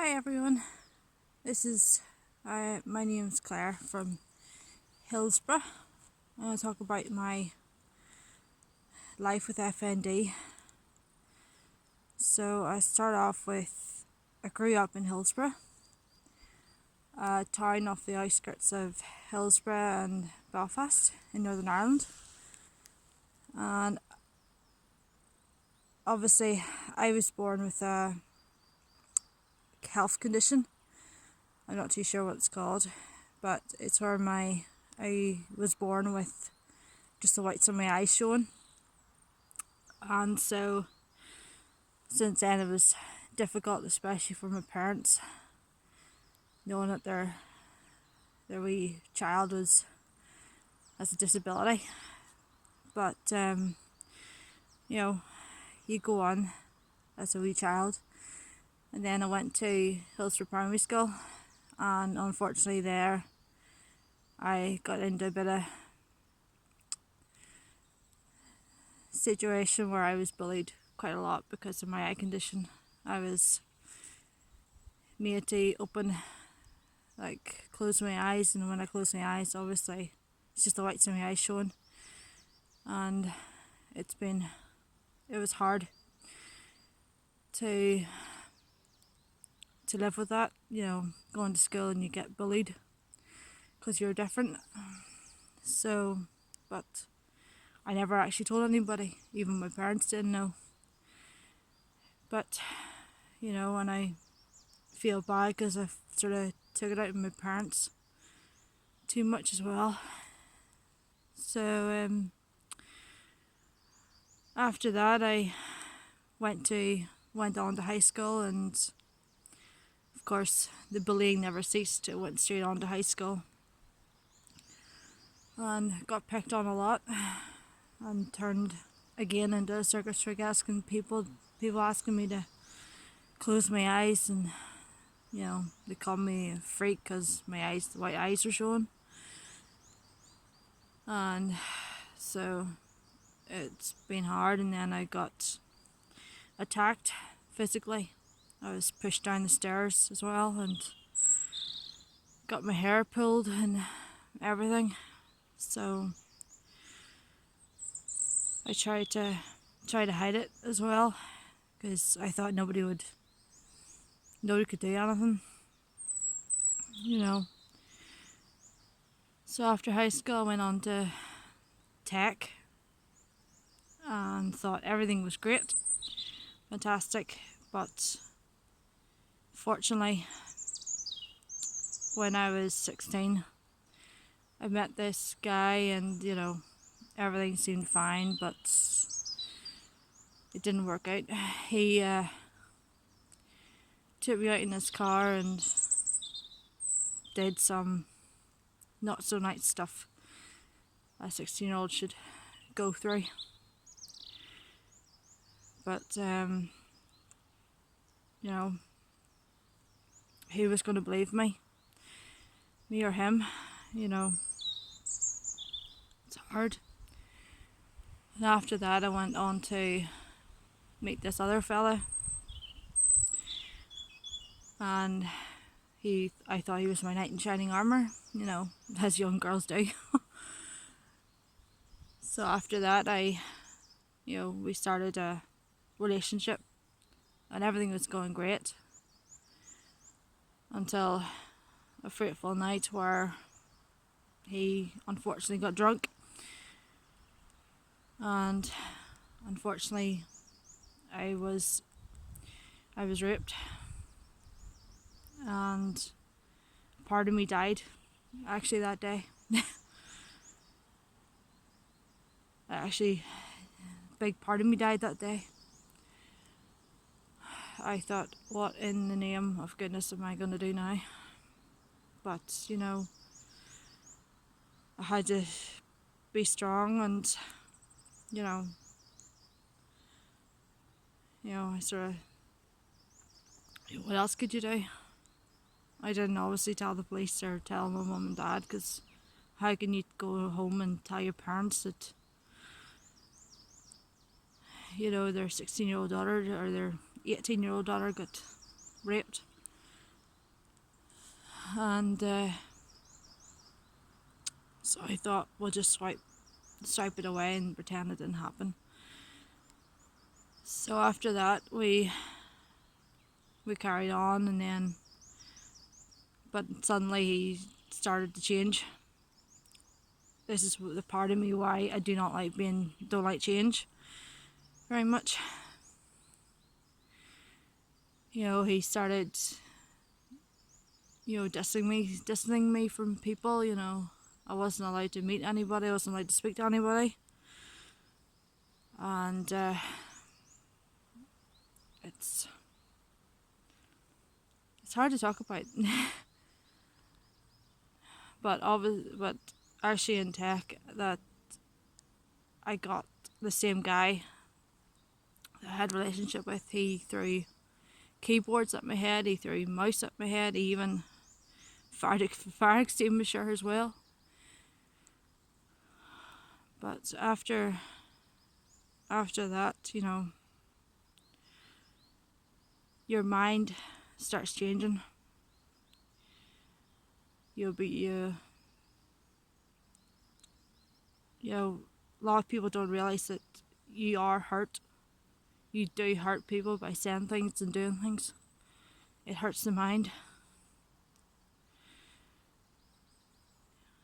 Hi everyone, this is my name's Claire from Hillsborough. I'm going to talk about my life with FND. So I grew up in Hillsborough, a town off the outskirts of Hillsborough and Belfast in Northern Ireland. And obviously I was born with a health condition. I'm not too sure what it's called, but it's where I was born with just the whites of my eyes showing. And so since then it was difficult, especially for my parents, knowing that their wee child has a disability. But you go on as a wee child. And then I went to Hillsborough Primary School, and unfortunately there I got into a bit of situation where I was bullied quite a lot because of my eye condition. I was made to close my eyes, and when I close my eyes, obviously it's just the whites of my eyes showing, and it was hard to live with that, going to school and you get bullied because you're different. So, but I never actually told anybody, even my parents didn't know. But, and I feel bad because I sort of took it out on my parents too much as well. So, after that I went on to high school, and of course the bullying never ceased. It went straight on to high school and got picked on a lot, and turned again into a circus trick, asking people asking me to close my eyes, and they called me a freak because the white eyes were showing. And so it's been hard, and then I got attacked physically. I was pushed down the stairs as well, and got my hair pulled and everything. So I tried to hide it as well, because I thought nobody could do anything, So after high school I went on to tech and thought everything was great, fantastic. But fortunately, when I was 16, I met this guy, and everything seemed fine, but it didn't work out. He took me out in his car and did some not so nice stuff a 16-year-old should go through. But who was going to believe me or him? It's hard. And after that I went on to meet this other fella, and I thought he was my knight in shining armour, as young girls do. So after that we started a relationship, and everything was going great until a fateful night where he unfortunately got drunk, and unfortunately I was raped, and part of me died actually that day. Actually, a big part of me died that day. I thought, what in the name of goodness am I going to do now? But I had to be strong, and I sort of, what else could you do? I didn't obviously tell the police or tell my mum and dad, because how can you go home and tell your parents that their 16-year-old daughter or their 18-year-old daughter got raped? And so I thought we'll just swipe it away and pretend it didn't happen. So after that we carried on, and then but suddenly he started to change. This is the part of me why I don't like change very much. He started, distancing me from people. I wasn't allowed to meet anybody, I wasn't allowed to speak to anybody. And it's hard to talk about. but actually in tech, that I got the same guy that I had a relationship with. He threw keyboards at my head, he threw mouse at my head, he even fired a fire extinguisher as well. But after that, your mind starts changing. A lot of people don't realize that you are hurt. You do hurt people by saying things and doing things. It hurts the mind.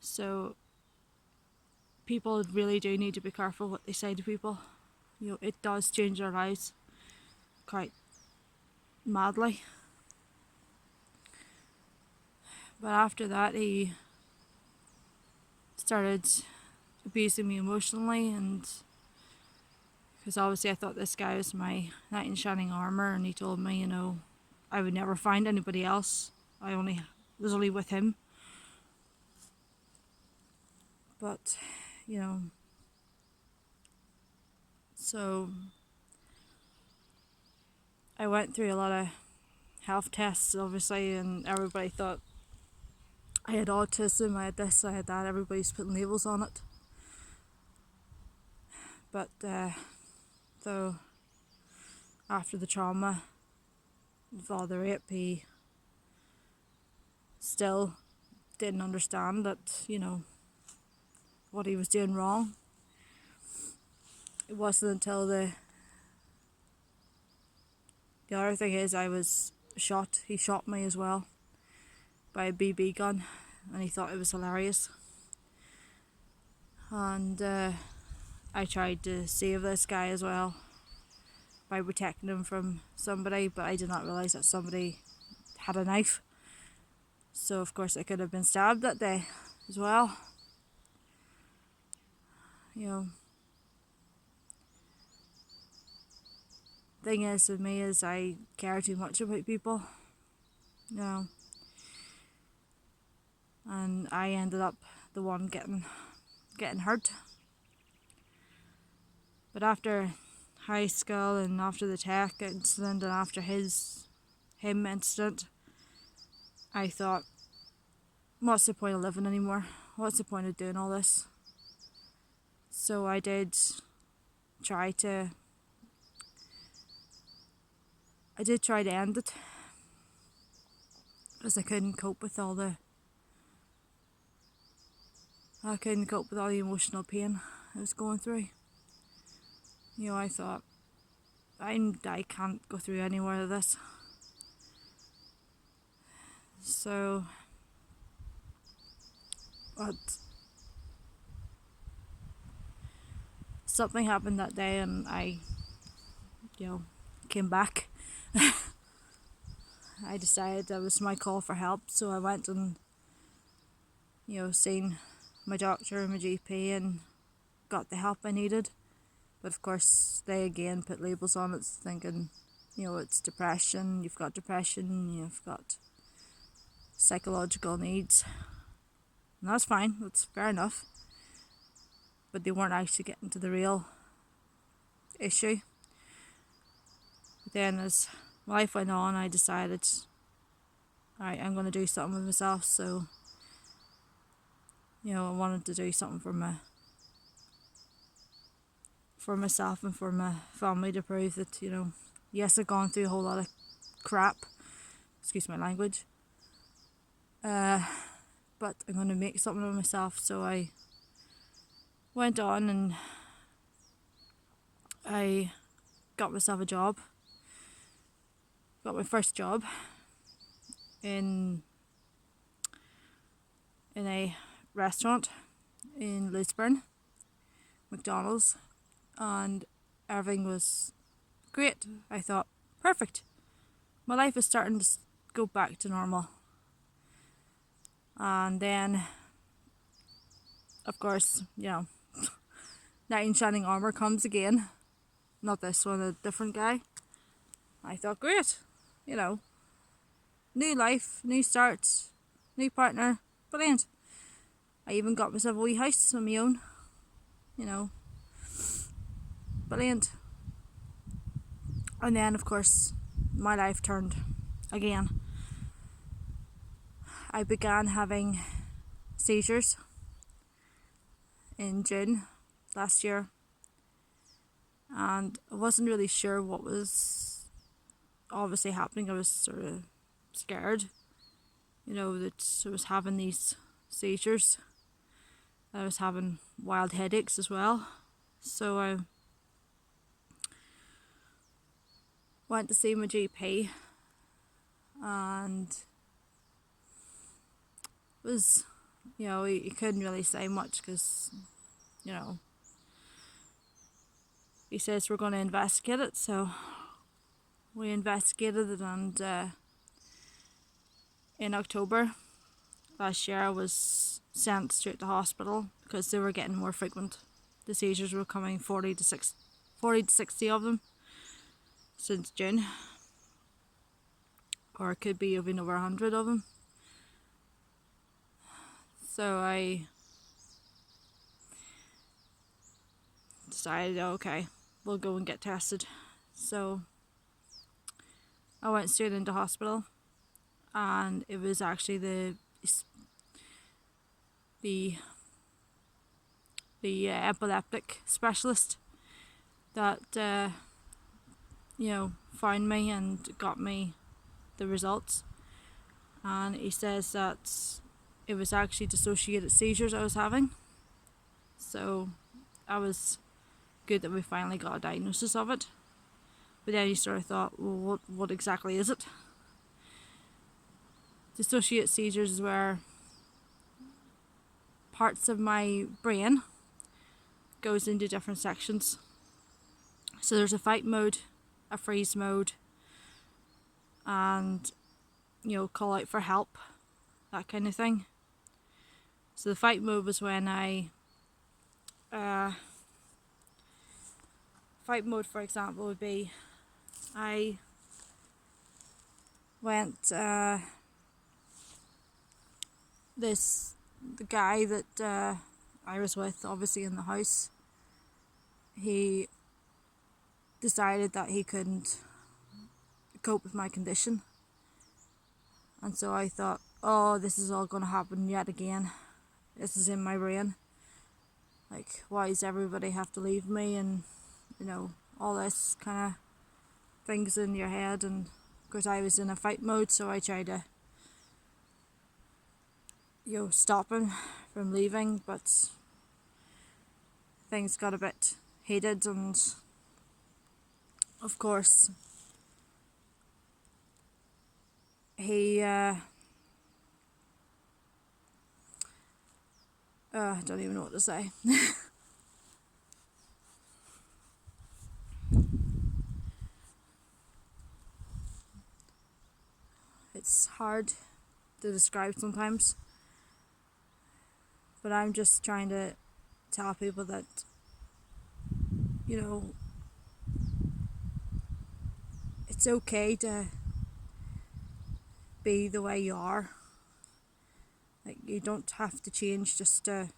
So people really do need to be careful what they say to people. It does change their lives quite madly. But after that, he started abusing me emotionally, and because obviously I thought this guy was my knight in shining armour, and he told me, I would never find anybody else. I was only with him. But, so I went through a lot of health tests, obviously, and everybody thought I had autism, I had this, I had that. Everybody's putting labels on it. But so after the trauma with all the rape, he still didn't understand that, what he was doing wrong. It wasn't until the other thing is, I was shot. He shot me as well by a BB gun, and he thought it was hilarious. And I tried to save this guy as well by protecting him from somebody, but I did not realise that somebody had a knife. So of course I could have been stabbed that day as well. Thing is with me is I care too much about people. And I ended up the one getting hurt. But after high school and after the tech incident and after him incident, I thought, what's the point of living anymore? What's the point of doing all this? So I did try to end it, because I couldn't cope with all the emotional pain I was going through. I thought, I can't go through any more of this. So, but something happened that day, and I, came back. I decided that was my call for help, so I went and, seen my doctor and my GP and got the help I needed. But of course, they again put labels on it, thinking, it's depression, you've got psychological needs. And that's fine, that's fair enough. But they weren't actually getting to the real issue. But then as life went on, I decided, alright, I'm going to do something with myself. So, I wanted to do something for myself and for my family, to prove that, yes, I've gone through a whole lot of crap, excuse my language, but I'm going to make something of myself. So I went on and I got myself a job. Got my first job in a restaurant in Lisburn, McDonald's, and everything was great. I thought, perfect. My life is starting to go back to normal. And then, of course, knight in shining armour comes again. Not this one, a different guy. I thought, great, new life, new start, new partner, brilliant. I even got myself a wee house on my own, brilliant. And then, of course, my life turned again. I began having seizures in June last year, and I wasn't really sure what was obviously happening. I was sort of scared, that I was having these seizures. I was having wild headaches as well. So I went to see my GP, and it was, he couldn't really say much because, he says we're going to investigate it. So we investigated it, and in October last year I was sent straight to hospital because they were getting more frequent. The seizures were coming 40 to 60 of them since June, or it could be even over 100 of them. So I decided, okay, we'll go and get tested. So I went straight into hospital, and it was actually the epileptic specialist that found me and got me the results. And he says that it was actually dissociated seizures I was having. So I was good that we finally got a diagnosis of it. But then you sort of thought, well, what exactly is it? Dissociated seizures is where parts of my brain goes into different sections. So there's a fight mode, a freeze mode, and call out for help, that kind of thing. So the fight mode was when fight mode, for example, would be I went the guy that I was with, obviously in the house, he decided that he couldn't cope with my condition, and so I thought, oh, this is all going to happen yet again. This is in my brain. Like, why does everybody have to leave me? And all this kind of things in your head. And of course I was in a fight mode, so I tried to stop him from leaving, but things got a bit heated, and of course he I don't even know what to say. It's hard to describe sometimes, but I'm just trying to tell people that it's okay to be the way you are. Like, you don't have to change just to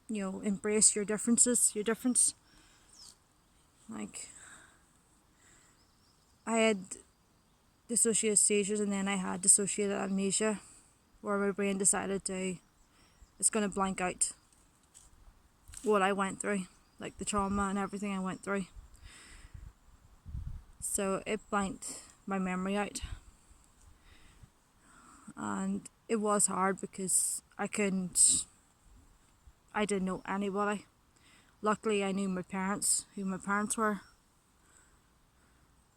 embrace your difference. Like, I had dissociative seizures, and then I had dissociative amnesia, where my brain decided it's going to blank out what I went through, like the trauma and everything I went through. So it blanked my memory out. And it was hard because I didn't know anybody. Luckily I knew my parents, who my parents were,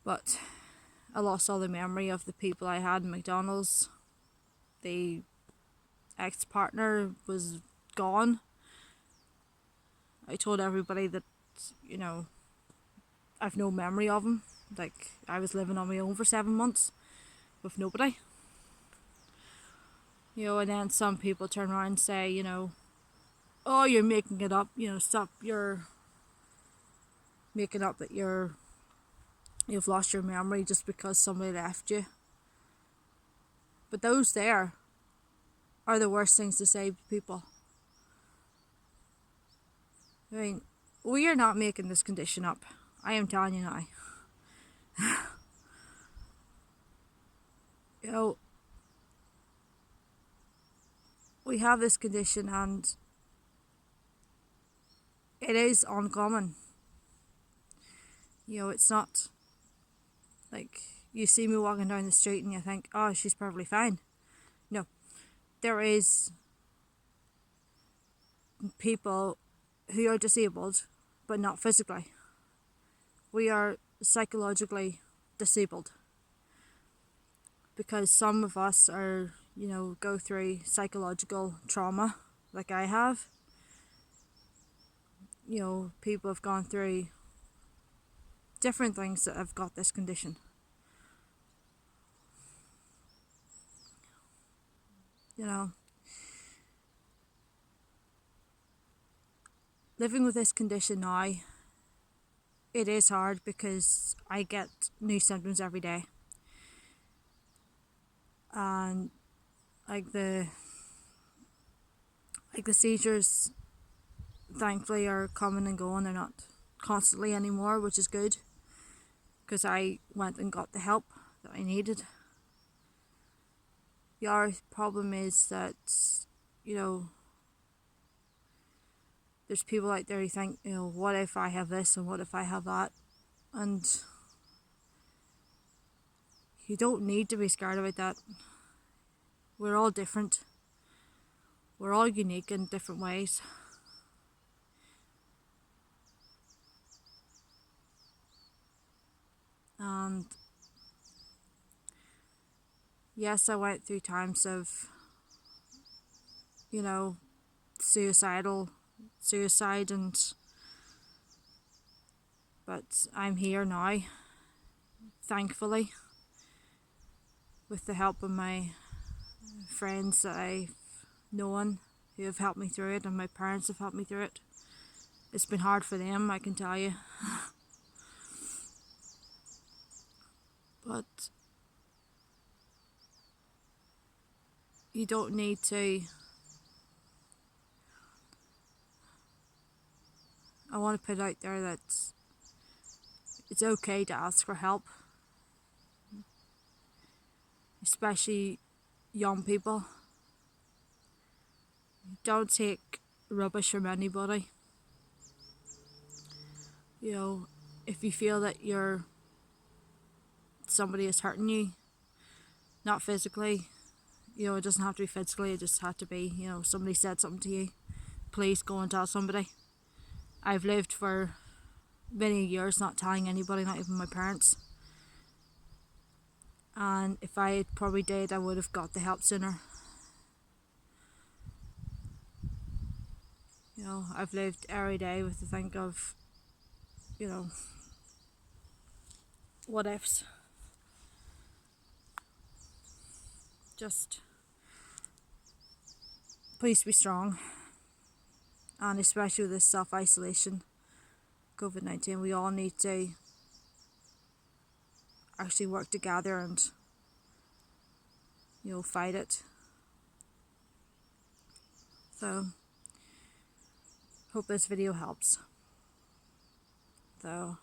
but I lost all the memory of the people I had in McDonald's. The ex-partner was gone. I told everybody that, I've no memory of him. Like, I was living on my own for 7 months with nobody. And then some people turn around and say, oh, you're making it up, stop your making up that you've lost your memory just because somebody left you. But those there are the worst things to say to people. I mean, we are not making this condition up. I am telling you now. We have this condition and it is uncommon. It's not like you see me walking down the street and you think, oh, she's perfectly fine. No, there is people who are disabled but not physically. We are psychologically disabled because some of us are, go through psychological trauma like I have. People have gone through different things that have got this condition. Living with this condition now, it is hard because I get new symptoms every day. And like the seizures, thankfully, are coming and going. They're not constantly anymore, which is good, because I went and got the help that I needed. The other problem is that, there's people out there who think, what if I have this and what if I have that? And you don't need to be scared about that. We're all different. We're all unique in different ways. And yes, I went through times of, suicide, but I'm here now, thankfully, with the help of my friends that I've known who have helped me through it, and my parents have helped me through it. It's been hard for them, I can tell you. But you don't need to. I want to put out there that it's okay to ask for help, especially young people. Don't take rubbish from anybody. If you feel that somebody is hurting you, not physically, it doesn't have to be physically, it just had to be, somebody said something to you, please go and tell somebody. I've lived for many years not telling anybody, not even my parents. And if I had probably did, I would have got the help sooner. I've lived every day with the think of, what ifs. Just please be strong. And especially with this self-isolation, COVID-19, we all need to actually work together and, fight it. So, hope this video helps. So,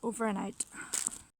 over and out.